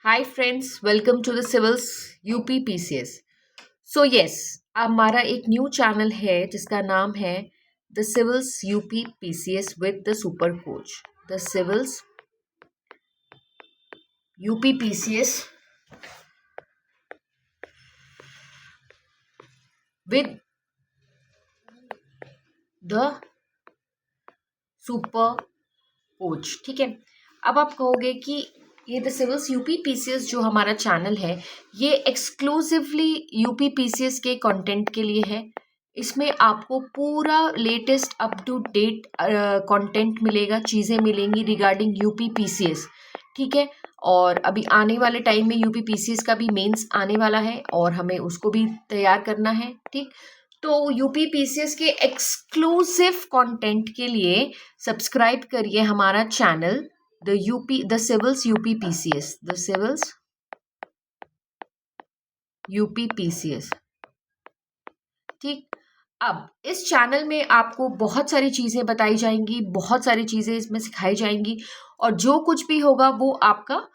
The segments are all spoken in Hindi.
Hi friends, welcome to the civils UP PCS. So yes, हमारा एक न्यू चैनल है जिसका नाम है the civils UP PCS with the super coach. The civils UP PCS with the super coach. ठीक है, अब आप कहोगे कि ये द सिविल्स यूपी पीसीएस जो हमारा चैनल है ये एक्सक्लूसिवली यूपी पीसीएस के कंटेंट के लिए है। इसमें आपको पूरा latest up to date content मिलेगा, चीज़ें मिलेंगी रिगार्डिंग यूपी पीसीएस। ठीक है, और अभी आने वाले टाइम में यूपी पीसीएस का भी मेंस आने वाला है और हमें उसको भी तैयार करना है। ठीक, तो यूपी पीसीएस के एक्सक्लूसिव कंटेंट के लिए सब्सक्राइब करिए हमारा channel the civils UP PCS. The civils UP PCS. ठीक, अब इस चैनल में आपको बहुत सारी चीज़ें बताई जाएंगी, बहुत सारी चीज़ें इसमें सिखाई जाएंगी और जो कुछ भी होगा वो आपका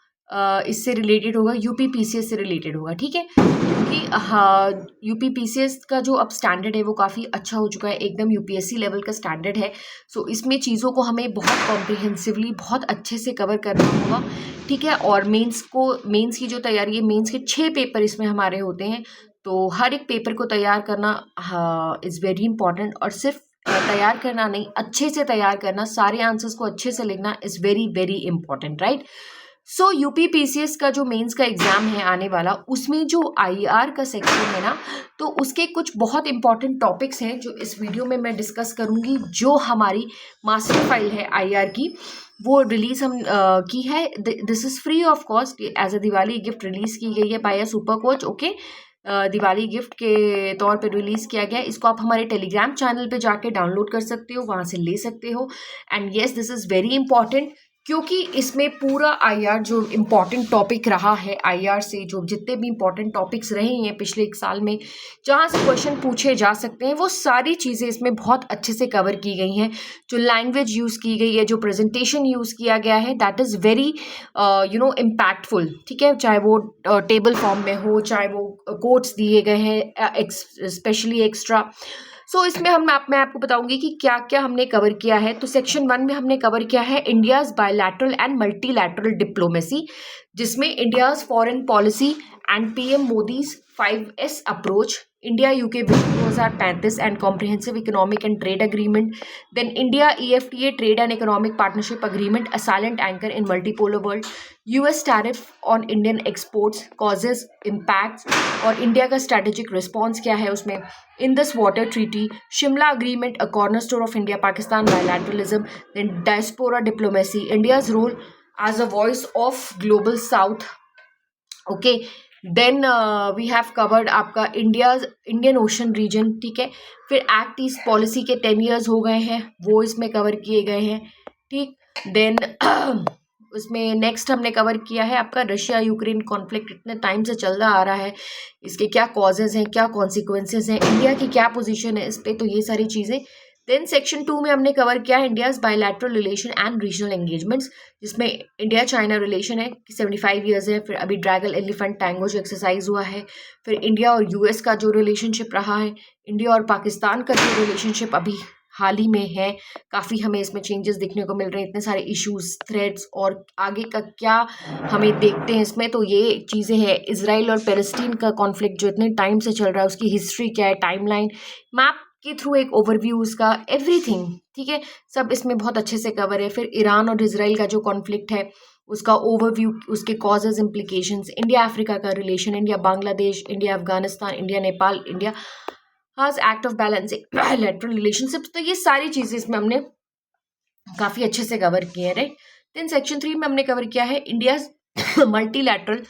इससे रिलेटेड होगा, यूपी पीसीएस से रिलेटेड होगा। ठीक है, क्योंकि हाँ, यूपी पीसीएस का जो अब स्टैंडर्ड है वो काफ़ी अच्छा हो चुका है, एकदम यूपीएससी लेवल का स्टैंडर्ड है। सो इसमें चीज़ों को हमें बहुत कॉम्प्रिहेंसिवली बहुत अच्छे से कवर करना होगा। ठीक है, और मेंस की जो तैयारी है, मेंस के 6 पेपर इसमें हमारे होते हैं, तो हर एक पेपर को तैयार करना इज़ वेरी इंपॉर्टेंट। और सिर्फ तैयार करना नहीं, अच्छे से तैयार करना, सारे आंसर्स को अच्छे से लिखना is very very important, right. So UP PCS का जो मेंस का एग्जाम है आने वाला, उसमें जो आईआर का सेक्शन है ना, तो उसके कुछ बहुत इंपॉर्टेंट टॉपिक्स हैं जो इस वीडियो में मैं डिस्कस करूंगी। जो हमारी मास्टर फाइल है आईआर की, वो रिलीज हम की है। This is free of cost, as a Diwali gift release की गई है by a super coach. Okay, Diwali gift के तौर पे रिलीज़ किया गया। इसको आप हमारे टेलीग्राम चैनल पे जाके डाउनलोड कर सकते हो, वहाँ से ले सकते हो। And yes, this is very important, क्योंकि इसमें पूरा आईआर जो इम्पॉर्टेंट टॉपिक रहा है, आईआर से जो जितने भी इम्पॉर्टेंट टॉपिक्स रहे हैं पिछले एक साल में, जहाँ से क्वेश्चन पूछे जा सकते हैं, वो सारी चीज़ें इसमें बहुत अच्छे से कवर की गई हैं। जो लैंग्वेज यूज़ की गई है, जो प्रेजेंटेशन यूज़ किया गया है, दैट इज़ वेरी इम्पैक्टफुल। ठीक है, चाहे वो टेबल फॉर्म में हो, चाहे वो कोट्स दिए गए हैं स्पेशली एक्स्ट्रा। सो इसमें मैं आपको बताऊंगी कि क्या क्या हमने कवर किया है। तो सेक्शन 1 में हमने कवर किया है India's bilateral and multilateral diplomacy, जिसमें India's foreign policy and PM Modi's 5S approach, India UK vision 2035 and comprehensive economic and trade agreement, then India EFTA trade and economic partnership agreement, a silent anchor in multipolar world, US tariff on Indian exports, causes, impacts और इंडिया का स्ट्रेटेजिक रिस्पॉन्स क्या है उसमें, Indus Water Treaty, Shimla Agreement, a cornerstone of India-Pakistan bilateralism, then diaspora diplomacy, India's role as a voice of global South. Okay, then we have covered आपका इंडियन ओशन रीजन। ठीक है, फिर एक्ट ईस्ट पॉलिसी के 10 years हो गए हैं, वो इसमें कवर किए गए हैं। ठीक, देन उसमें नेक्स्ट हमने कवर किया है आपका रशिया यूक्रेन कॉन्फ्लिक्ट, इतने टाइम से चल रहा आ रहा है, इसके क्या कॉजेज हैं, क्या कॉन्सिक्वेंसेज हैं, इंडिया की क्या पोजीशन है इस पर, तो ये सारी चीज़ें। देन सेक्शन 2 में हमने कवर किया है India's bilateral relation and regional engagements, जिसमें इंडिया चाइना रिलेशन है, 75 years है। फिर अभी ड्रैगन एलिफेंट टैंगो जो एक्सरसाइज हुआ है, फिर इंडिया और यूएस का जो रिलेशनशिप रहा है, इंडिया और पाकिस्तान का जो रिलेशनशिप अभी हाल ही में है, काफ़ी हमें इसमें चेंजेस देखने को मिल रहे हैं, इतने सारे इश्यूज, थ्रेड्स और आगे का क्या हमें देखते हैं इसमें, तो ये चीज़ें हैं। इसराइल और पैलेस्टीन का कॉन्फ्लिक्ट जो इतने टाइम से चल रहा है, उसकी हिस्ट्री क्या है, टाइमलाइन मैप के थ्रू एक ओवरव्यू उसका, एवरीथिंग। ठीक है, सब इसमें बहुत अच्छे से कवर है। फिर ईरान और इसराइल का जो कॉन्फ्लिक्ट है उसका ओवरव्यू, उसके कॉजेज, इम्प्लीकेशंस, इंडिया अफ्रीका का relation, India Bangladesh, India Afghanistan, India Nepal, India has act of balancing bilateral relationships, तो ये सारी चीज़ें इसमें हमने काफ़ी अच्छे से कवर किए हैं, राइट। देन सेक्शन 3 में हमने कवर किया है India multilateral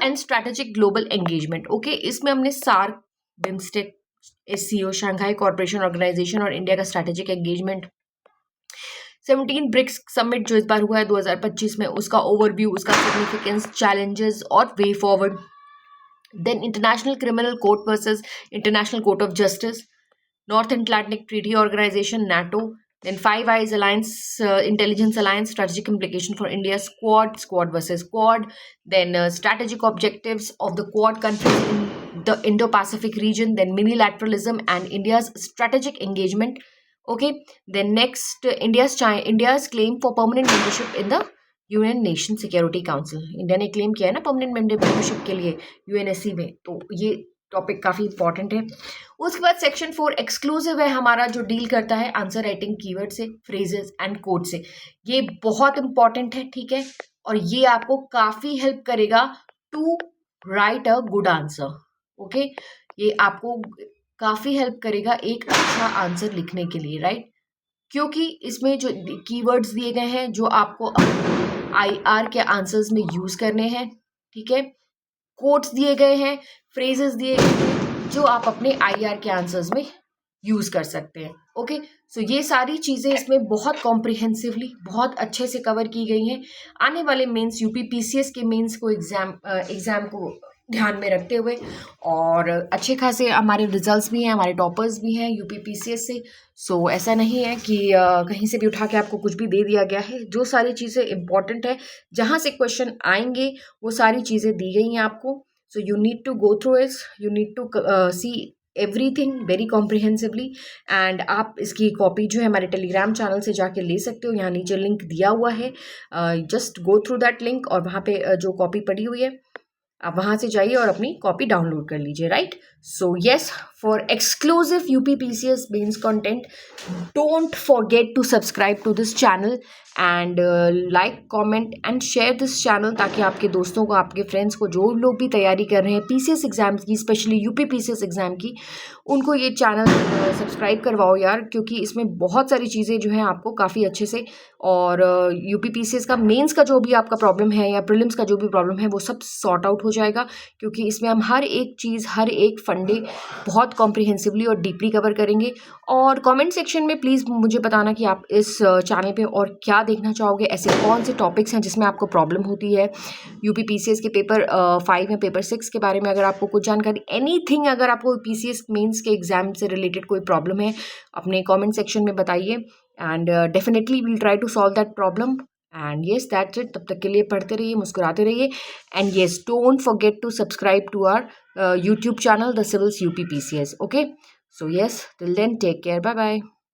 and strategic global engagement. Okay, इसमें हमने SAARC, BIMSTEC, SCO, Shanghai Corporation Organisation और इंडिया का स्ट्रैटेजिक एंगेजमेंट, 17 ब्रिक्स समिट जो इस बार हुआ है 2025 में, उसका ओवरव्यू, उसका सिग्निफिकेंस, चैलेंजेस और way forward. Then International Criminal Court versus International Court of Justice, North Atlantic Treaty Organisation, NATO, Then Five Eyes Alliance, Intelligence Alliance, strategic implication for India's Quad versus Quad. Then strategic objectives of the Quad countries in the Indo-Pacific region. Then minilateralism and India's strategic engagement. Okay. Then next, India's claim for permanent membership in the UN nation security council. India ने क्लेम किया है ना परमानेंट मेंबरशिप के लिए यूएनएससी में, तो ये टॉपिक काफ़ी इंपॉर्टेंट है. उसके बाद सेक्शन 4 एक्सक्लूसिव है हमारा, जो डील करता है आंसर राइटिंग कीवर्ड से, फ्रेजेस एंड कोड से. ये बहुत इंपॉर्टेंट है, ठीक है, और ये आपको काफ़ी हेल्प करेगा to write a good answer. Okay, ये आपको काफ़ी हेल्प करेगा एक अच्छा आंसर लिखने के लिए, राइट. क्योंकि इसमें जो कीवर्ड्स दिए गए हैं जो आपको IR के आंसर्स में यूज़ करने हैं, ठीक है. कोट्स दिए गए हैं, फ्रेजेस दिए गए हैं जो आप अपने IR के आंसर्स में यूज़ कर सकते हैं. ओके, सो ये सारी चीज़ें इसमें बहुत कॉम्प्रिहेंसिवली, बहुत अच्छे से कवर की गई हैं. आने वाले मेंस, यूपी PCS के मेंस को एग्ज़ाम को ध्यान में रखते हुए, और अच्छे खासे हमारे रिजल्ट्स भी हैं, हमारे टॉपर्स भी हैं यूपी PCS से. सो ऐसा नहीं है कि कहीं से भी उठा के आपको कुछ भी दे दिया गया है. जो सारी चीज़ें इंपॉर्टेंट है, जहाँ से क्वेश्चन आएंगे वो सारी चीज़ें दी गई हैं आपको. So you need to go through it, you need to see everything very comprehensively. And आप इसकी कॉपी जो है हमारे टेलीग्राम चैनल से जाके ले सकते हो. यहाँ नीचे लिंक दिया हुआ है, just go through that link, और वहाँ पे जो कॉपी पड़ी हुई है आप वहाँ से जाइए और अपनी कॉपी डाउनलोड कर लीजिए, right. So yes, for exclusive UP PCS mains content, don't forget to subscribe to this channel and like, comment and share this channel, ताकि आपके दोस्तों को, आपके फ्रेंड्स को, जो लोग भी तैयारी कर रहे हैं PCS एग्ज़ाम्स की, स्पेशली यूपी PCS एग्ज़ाम की, उनको ये चैनल सब्सक्राइब करवाओ यार, क्योंकि इसमें बहुत सारी चीज़ें जो हैं आपको काफ़ी अच्छे से, और यूपी PCS का मेंस का जो भी आपका प्रॉब्लम है या प्रीलिम्स का जो भी प्रॉब्लम है वो सब सॉर्ट आउट हो जाएगा, क्योंकि इसमें हम हर एक चीज़, हर एक फंडे बहुत कॉम्प्रिहेंसिवली और डीपली कवर करेंगे. और कमेंट सेक्शन में प्लीज़ मुझे बताना कि आप इस चैनल पे और क्या देखना चाहोगे, ऐसे कौन से टॉपिक्स हैं जिसमें आपको प्रॉब्लम होती है. यूपी PCS के पेपर 5 या पेपर 6 के बारे में अगर आपको कुछ जानकारी, एनीथिंग, अगर आपको PCS मेंस के एग्ज़ाम से रिलेटेड कोई प्रॉब्लम है, अपने कमेंट सेक्शन में बताइए, and definitely will try to solve that problem. And yes, that's it. तब तक के लिए पढ़ते रहिए, मुस्कुराते रहिए, and yes, don't forget to subscribe to our YouTube channel, The Civils UP PCS. Okay, so yes, till then, take care, bye bye.